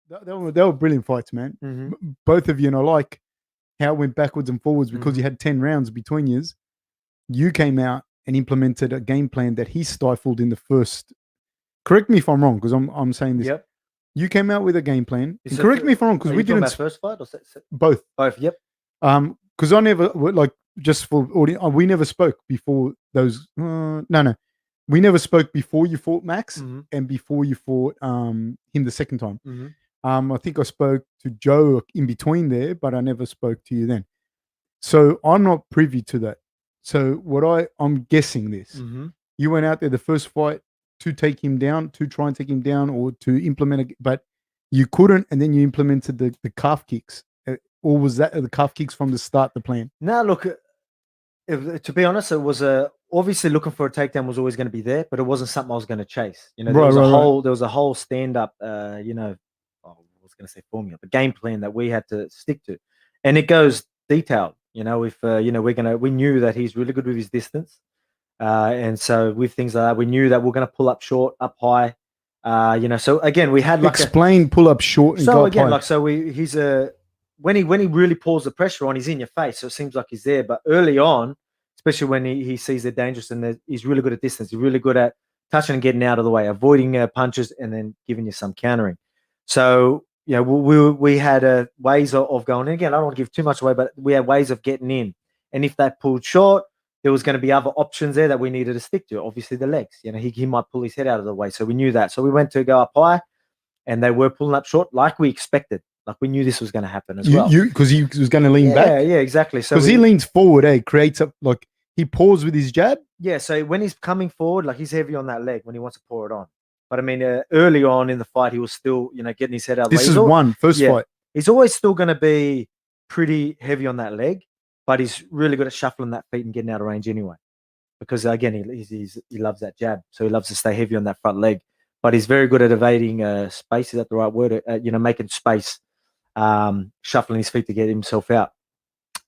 They were brilliant fights, man. Both of you, and I like how it went backwards and forwards because you had 10 rounds between you. You came out and implemented a game plan that he stifled in the first. Correct me if I'm wrong, because I'm saying this. Yep. You came out with a game plan. And correct me if I'm wrong, because we didn't. About first fight or both? Both. Yep. Because I never like just for audience. We never spoke before those. No. We never spoke before you fought Max and before you fought him the second time. I think I spoke to Joe in between there, but I never spoke to you then. So I'm not privy to that. So I'm guessing this. You went out there the first fight to take him down, to try and take him down, or to implement but you couldn't, and then you implemented the calf kicks. Or was that the calf kicks from the start the plan? No, look, to be honest, it was obviously looking for a takedown was always going to be there, but it wasn't something I was going to chase. There was a whole stand-up, I was going to say formula, but game plan that we had to stick to, and it goes detailed. If we knew that he's really good with his distance, and so with things like that, we knew that we're going to pull up short, up high. So again, we had pull up short. And so again, high. When he really pulls the pressure on, he's in your face, so it seems like he's there. But early on, especially when he sees they're dangerous and he's really good at distance, he's really good at touching and getting out of the way, avoiding punches, and then giving you some countering. So we had ways of going in. Again, I don't want to give too much away, but we had ways of getting in. And if that pulled short, there was going to be other options there that we needed to stick to. Obviously, the legs. He might pull his head out of the way, so we knew that. So we went to go up high, and they were pulling up short like we expected. Like we knew this was going to happen as well. Because he was going to lean back? Yeah, exactly. So because he leans forward, creates up, like he paws with his jab? Yeah, so when he's coming forward, like he's heavy on that leg when he wants to pour it on. But I mean, early on in the fight, he was still, getting his head out of the way. This is first fight. He's always still going to be pretty heavy on that leg, but he's really good at shuffling that feet and getting out of range anyway. Because again, he loves that jab, so he loves to stay heavy on that front leg. But he's very good at evading space. Is that the right word? Making space. Shuffling his feet to get himself out.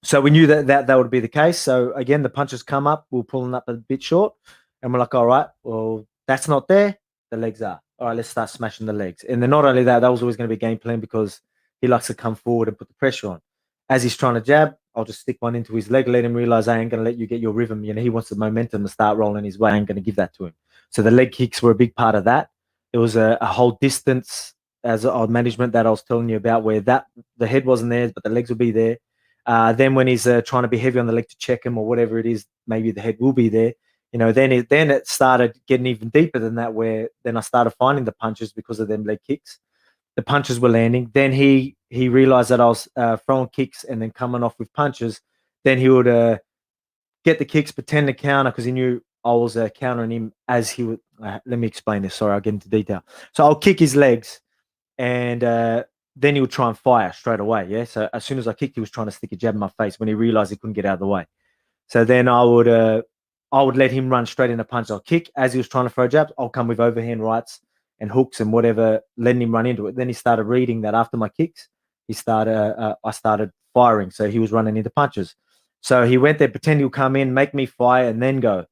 So we knew that would be the case. So again, the punches come up, we're pulling up a bit short, and we're like, all right, well, that's not there. The legs are. All right, let's start smashing the legs. And then not only that was always going to be a game plan because he likes to come forward and put the pressure on. As he's trying to jab, I'll just stick one into his leg, let him realize I ain't going to let you get your rhythm. He wants the momentum to start rolling his way. I ain't going to give that to him. So the leg kicks were a big part of that. It was a whole distance as our management that I was telling you about, where the head wasn't there, but the legs will be there. Then when he's trying to be heavy on the leg to check him or whatever it is, maybe the head will be there. Then it started getting even deeper than that, where then I started finding the punches because of them leg kicks. The punches were landing. Then he realized that I was throwing kicks and then coming off with punches. Then he would get the kicks, pretend to counter because he knew I was countering him as he would. Let me explain this. Sorry, I'll get into detail. So I'll kick his legs. And then he would try and fire straight away. Yeah. So as soon as I kicked, he was trying to stick a jab in my face when he realized he couldn't get out of the way. So then I would let him run straight in a punch. I'll kick as he was trying to throw jabs. I'll come with overhand rights and hooks and whatever, letting him run into it. Then he started reading that after my kicks, I started firing. So he was running into punches. So he went there, pretend he'll come in, make me fire, and then go.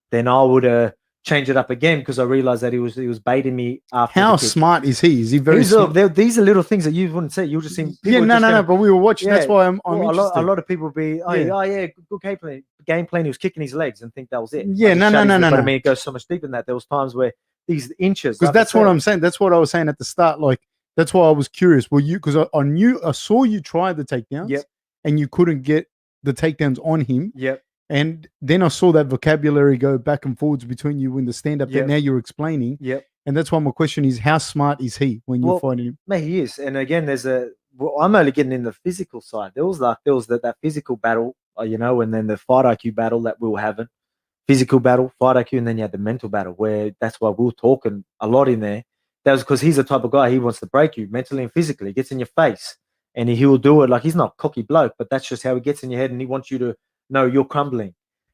Then I would change it up again because I realized that he was baiting me after. How smart is he? Is he very smart? These are little things that you wouldn't say. You'll just see. No. But we were watching. Yeah, that's why I'm interested. A lot of people be, good game plan. He was kicking his legs and think that was it. Yeah, no. But I mean, it goes so much deeper than that. There was times where these inches. Because that's what I'm saying. That's what I was saying at the start. Like that's why I was curious. Were you? Because I saw you try the takedowns. Yep. And you couldn't get the takedowns on him. Yep. And then I saw that vocabulary go back and forwards between you in the stand-up that now you're explaining. Yep. And that's why my question is, how smart is he when you're fighting him? Mate, he is. And again, I'm only getting in the physical side. There was that physical battle, and then the fight IQ battle that we were having. Physical battle, fight IQ, and then you had the mental battle, where that's why we were talking a lot in there. That was because he's the type of guy, he wants to break you mentally and physically. He gets in your face. And he will do it like he's not a cocky bloke, but that's just how he gets in your head, and he wants you to know you're crumbling.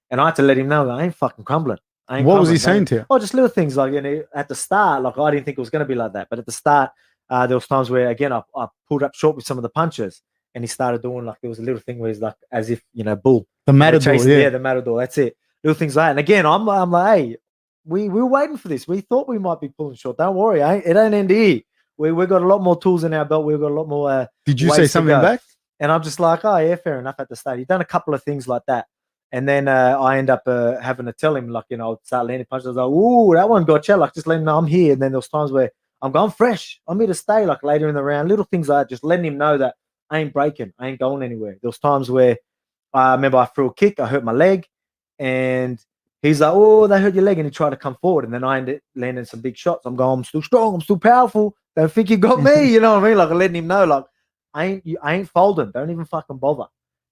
And I had to let him know I ain't fucking crumbling. What was he saying to you? Oh, just little things like at the start, like I didn't think it was going to be like that, but at the start, there was times where again I pulled up short with some of the punches, and he started doing like there was a little thing where he's like as if bull. The matador, the matador. That's it. Little things like that. And again, I'm like, hey, we were waiting for this. We thought we might be pulling short. Don't worry, it ain't end here. we got a lot more tools in our belt. We've got a lot more. Did you say something back? And I'm just like, oh yeah, fair enough. At the start, he's done a couple of things like that, and then I end up having to tell him, like, you know, start landing punches. I was like, ooh, that one gotcha. Like, just letting him know I'm here. And then there was times where I'm going fresh. I'm here to stay. Like later in the round, little things like that, just letting him know that I ain't breaking. I ain't going anywhere. There was times where I remember I threw a kick. I hurt my leg, and he's like, oh, they hurt your leg, and he tried to come forward, and then I ended landing some big shots. I'm going, I'm still strong. I'm still powerful. Don't think you got me. You know what I mean? Like, letting him know, like, I ain't folding. Don't even fucking bother.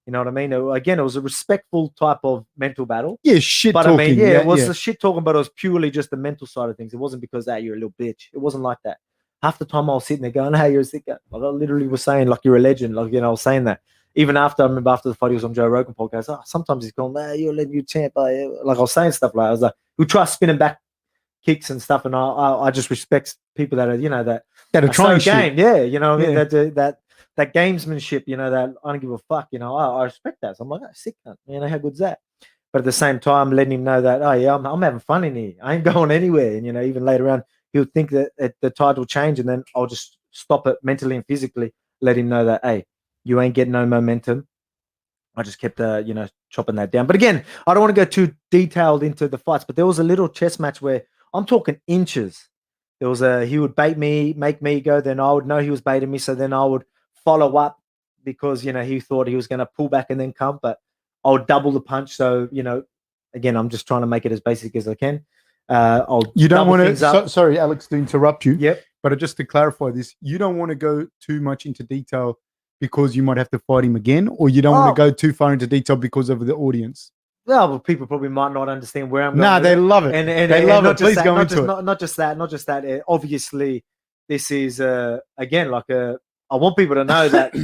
You know what I mean? Again, it was a respectful type of mental battle. Yeah, shit but talking. I mean, it was the shit talking, but it was purely just the mental side of things. It wasn't because that you're a little bitch. It wasn't like that. Half the time I was sitting there going, hey, you're a sick guy. Like, I literally was saying, like, you're a legend. Like, you know, I was saying that. Even after, I remember after the fight, he was on Joe Rogan podcast. Oh, sometimes he's going, man, you're a legend, you champ. Like, I was saying stuff like that. I was like, we try spinning back kicks and stuff, and I just respect people that are, you know, that are trying game. Shit. Yeah, you know what I mean? That gamesmanship, you know, that I don't give a fuck, you know, I respect that. So I'm like, oh, sick, man. You know, how good's that? But at the same time, letting him know that, oh yeah, I'm having fun in here. I ain't going anywhere. And, you know, even later on, he'll think that the tide will change, and then I'll just stop it mentally and physically, let him know that, hey, you ain't getting no momentum. I just kept, you know, chopping that down. But again, I don't want to go too detailed into the fights, but there was a little chess match where I'm talking inches. There was he would bait me, make me go, then I would know he was baiting me, so then I would follow up because, you know, he thought he was going to pull back and then come, but I would double the punch. So, you know, again, I'm just trying to make it as basic as I can. You don't want to, sorry, Alex, to interrupt you. Yep. But just to clarify this, you don't want to go too much into detail because you might have to fight him again, or you don't want to go too far into detail because of the audience? Well, people probably might not understand where I'm going. Nah, they love it. And they love it. Please go into it. Not just that. Obviously, this is, again, like I want people to know that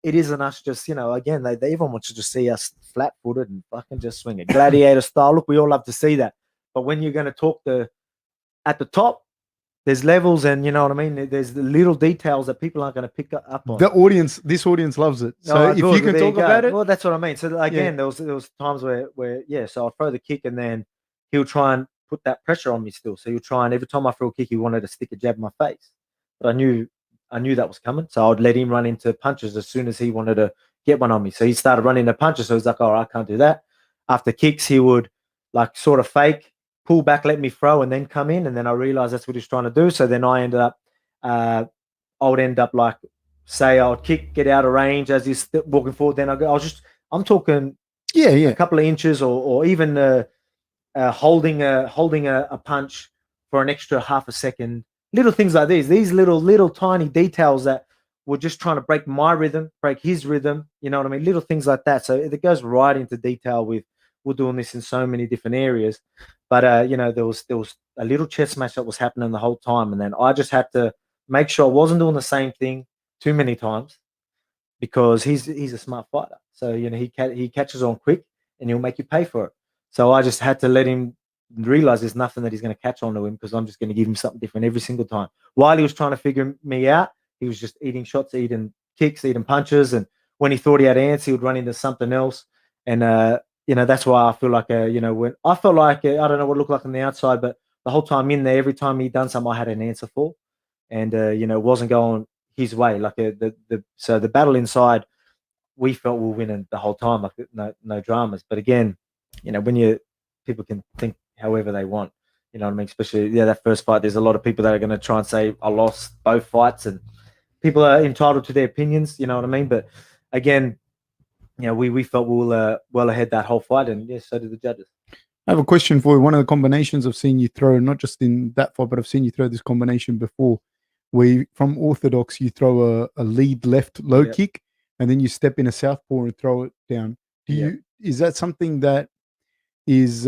it isn't us just, you know, again, they everyone wants to just see us flat-footed and fucking just swing it. Gladiator style. Look, we all love to see that. But when you're going to talk at the top, there's levels, and you know what I mean? There's the little details that people aren't going to pick up on. This audience loves it. So if you can talk about it. Well, that's what I mean. So again, there was times where yeah, so I'll throw the kick, and then he'll try and put that pressure on me still. So he'll try, and every time I throw a kick, he wanted to stick a jab in my face. But I knew that was coming. So I'd let him run into punches as soon as he wanted to get one on me. So he started running into punches. So he's like, all right, I can't do that. After kicks, he would like sort of fake, pull back, let me throw, and then come in. And then I realized that's what he's trying to do. So then I ended up, I would end up like, say I would kick, get out of range as he's walking forward. Then I'm talking a couple of inches or even holding a punch for an extra half a second. Little things like these little tiny details that were just trying to break my rhythm, break his rhythm. You know what I mean? Little things like that. So it goes right into detail with, we're doing this in so many different areas. But, you know, there was a little chess match that was happening the whole time. And then I just had to make sure I wasn't doing the same thing too many times because he's a smart fighter. So, you know, he catches on quick and he'll make you pay for it. So I just had to let him realize there's nothing that he's going to catch on to him because I'm just going to give him something different every single time. While he was trying to figure me out, he was just eating shots, eating kicks, eating punches. And when he thought he had ants, he would run into something else. And, you know, that's why I feel like, you know, when I felt like, I don't know what it looked like on the outside, but the whole time in there, every time he'd done something, I had an answer for. And, you know, it wasn't going his way. Like so the battle inside, we felt we were winning the whole time, like no dramas. But again, you know, when people can think however they want, you know what I mean? Especially, that first fight, there's a lot of people that are going to try and say, I lost both fights, and people are entitled to their opinions, you know what I mean? But again, you know, we felt we were well ahead that whole fight, and yes, so did the judges. I have a question for you. One of the combinations I've seen you throw, not just in that fight, but I've seen you throw this combination before, where from orthodox you throw a lead left low kick, and then you step in a southpaw and throw it down. Is that something that is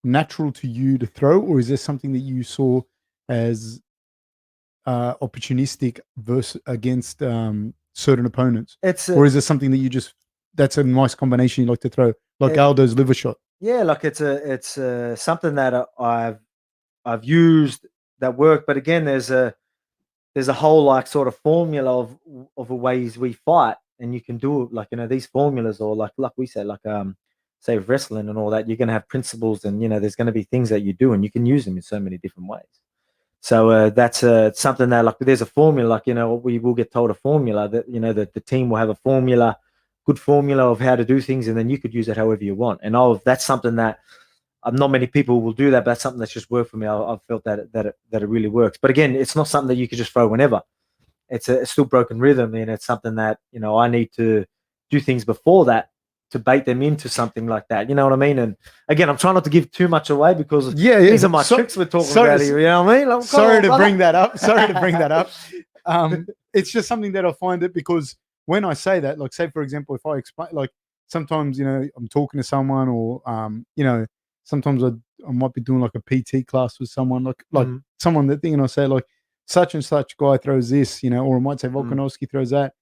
natural to you to throw, or is there something that you saw as opportunistic against certain opponents? Or is it something that that's a nice combination you like to throw, like Aldo's liver shot? Yeah, like it's something that I've used that worked, but again, there's a whole like sort of formula of the ways we fight, and you can do it like, you know, these formulas, or like we said, like say wrestling and all that, you're going to have principles, and you know, there's going to be things that you do, and you can use them in so many different ways. So that's something that, like, there's a formula, like, we will get told a formula that, that the team will have a formula, good formula of how to do things, and then you could use it however you want. And that's something that not many people will do that, but that's something that's just worked for me. I've felt that it really works. But again, it's not something that you could just throw whenever. It's still broken rhythm, and it's something that, I need to do things before that to bait them into something like that. You know what I mean? And again, I'm trying not to give too much away, because these are my tricks we're talking about here. You know what I mean? Like, sorry to bring that up. It's just something that I find it, because when I say that, like, say for example, if I explain, like, sometimes, I'm talking to someone, or sometimes I might be doing like a PT class with someone, like someone that thing, and I say, like, such and such guy throws this, or I might say Volkanovski throws that,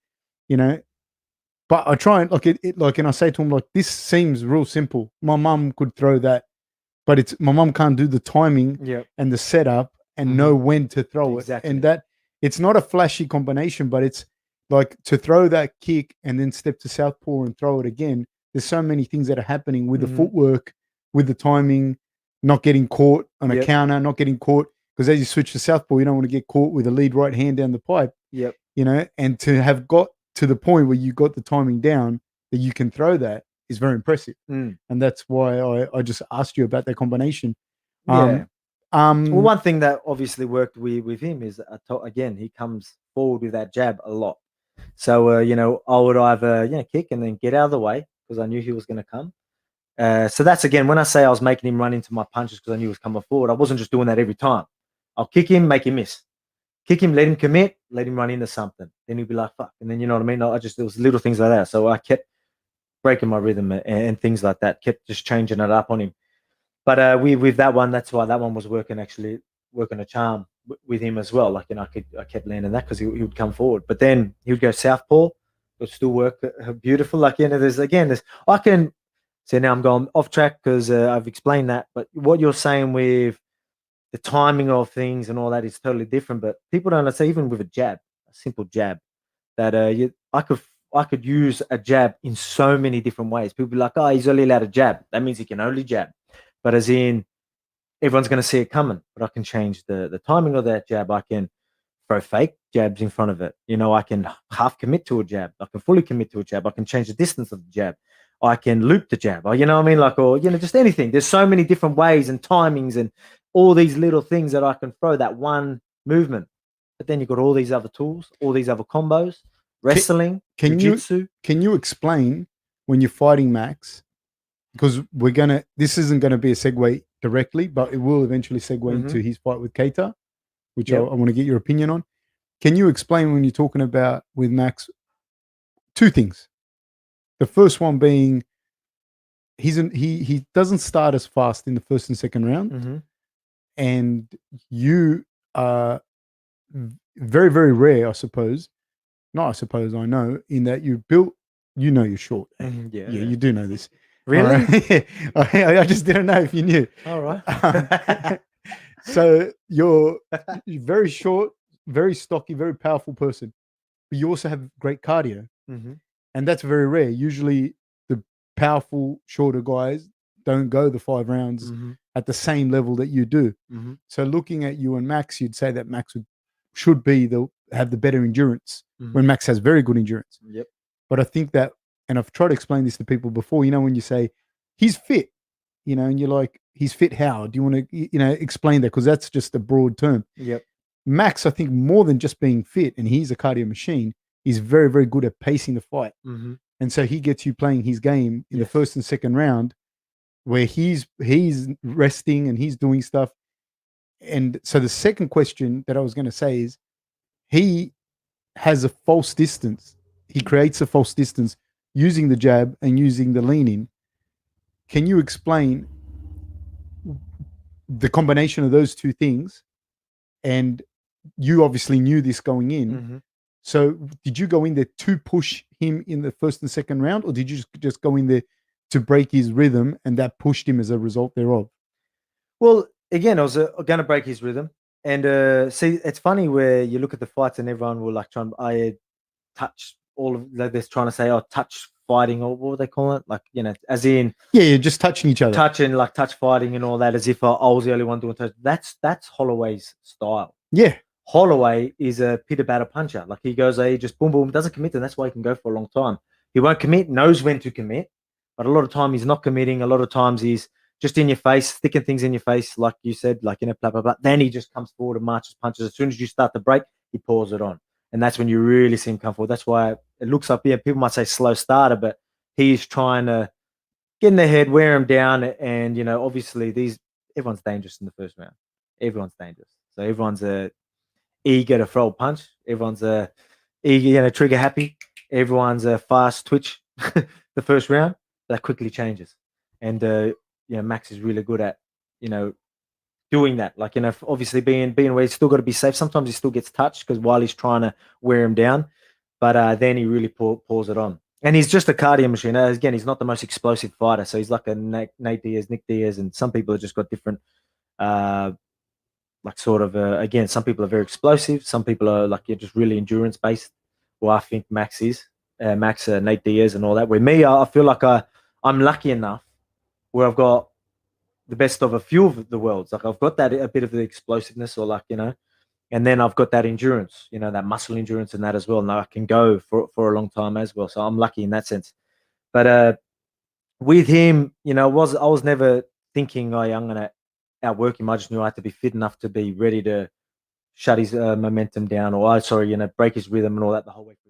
but I try and, like, and I say to him, like, this seems real simple. My mum could throw that, but my mum can't do the timing and the setup and know when to throw it. And that it's not a flashy combination, but it's like, to throw that kick and then step to southpaw and throw it again. There's so many things that are happening with the footwork, with the timing, not getting caught on a counter, not getting caught, because as you switch to southpaw, you don't want to get caught with a lead right hand down the pipe. And to have got to the point where you got the timing down that you can throw that is very impressive. And that's why I just asked you about that combination. Well, one thing that obviously worked with him is, again, he comes forward with that jab a lot. So, I would either, kick and then get out of the way, because I knew he was going to come. So that's, again, when I say I was making him run into my punches because I knew he was coming forward, I wasn't just doing that every time. I'll kick him, make him miss. Kick him, let him commit, let him run into something. Then he'd be like, fuck. And then, you know what I mean? There was little things like that. So I kept breaking my rhythm and things like that, kept just changing it up on him. But with that one, that's why that one was working a charm with him as well. Like, I kept landing that because he would come forward. But then he would go southpaw. It would still work beautiful. Like, I can say, now I'm going off track because I've explained that. But what you're saying with the timing of things and all that is totally different. But people don't understand, even with a simple jab, that I could use a jab in so many different ways. People be like, oh, he's only allowed a jab. That means he can only jab. But as in, everyone's going to see it coming. But I can change the timing of that jab. I can throw fake jabs in front of it. I can half commit to a jab. I can fully commit to a jab. I can change the distance of the jab. I can loop the jab. Or, you know what I mean? Like, or, just anything. There's so many different ways and timings and all these little things that I can throw that one movement. But then you've got all these other tools, all these other combos, wrestling, jiu-jitsu. Can you explain, when you're fighting Max, because this isn't going to be a segue directly, but it will eventually segue into his fight with Keita, which I want to get your opinion on. Can you explain, when you're talking about with Max, two things? The first one being, he doesn't start as fast in the first and second round, and you are very, very rare, I suppose. Not I suppose, I know, in that you're short. Yeah, you do know this. Really? Right? I just didn't know if you knew. All right. So you're very short, very stocky, very powerful person, but you also have great cardio. And that's very rare. Usually the powerful, shorter guys don't go the 5 rounds at the same level that you do. So looking at you and Max, you'd say that Max should have the better endurance, when Max has very good endurance. But I think that, and I've tried to explain this to people before, when you say he's fit, and you're like, he's fit how? Do you want to, explain that? Because that's just a broad term. Max, I think, more than just being fit, and he's a cardio machine, he's very, very good at pacing the fight. And so he gets you playing his game in the first and second round, where he's resting and he's doing stuff. And so the second question that I was going to say is, he has a false distance. He creates a false distance using the jab and using the lean in. Can you explain the combination of those two things? And you obviously knew this going in. So did you go in there to push him in the first and second round, or did you just go in there to break his rhythm, and that pushed him as a result thereof? Well, again, I was going to break his rhythm. And see, it's funny where you look at the fights and everyone will like try and touch all of, like, they're trying to say, oh, touch fighting, or what do they call it? Like, you know, as in Yeah, you're just touching each other. touching, like touch fighting and all that, as if I was the only one doing touch. That's Holloway's style. Yeah. Holloway is a pitter batter puncher. Like he goes, he just boom boom, doesn't commit, and that's why he can go for a long time. He won't commit, knows when to commit, but a lot of time he's not committing. A lot of times he's just in your face, sticking things in your face, like you said, like, you know, blah blah blah. Then he just comes forward and marches punches. As soon as you start to break, he pours it on, and that's when you really see him come forward. That's why it looks like, yeah, people might say slow starter, but he's trying to get in their head, wear him down, and you know, obviously everyone's dangerous in the first round. Everyone's dangerous, so everyone's eager to throw a punch. Everyone's eager, you know, trigger happy. Everyone's a fast twitch. The first round, that quickly changes, and you know, Max is really good at, you know, doing that. Like, you know, obviously being where he's still got to be safe. Sometimes he still gets touched because while he's trying to wear him down, but then he really pours it on. And he's just a cardio machine. Again, he's not the most explosive fighter, so he's like a Nate Diaz, Nick Diaz, and some people have just got different. Like sort of again, some people are very explosive, some people are like, you're just really endurance based. Well, I think Max is Nate Diaz and all that. With me, I feel like I'm lucky enough where I've got the best of a few of the worlds. Like I've got that a bit of the explosiveness, or like, you know, and then I've got that endurance, you know, that muscle endurance and that as well. Now I can go for a long time as well. So I'm lucky in that sense. But with him, you know, I was never thinking, oh, yeah, I'm gonna outwork him. I just knew I had to be fit enough to be ready to shut his momentum down, or you know, break his rhythm and all that the whole way through.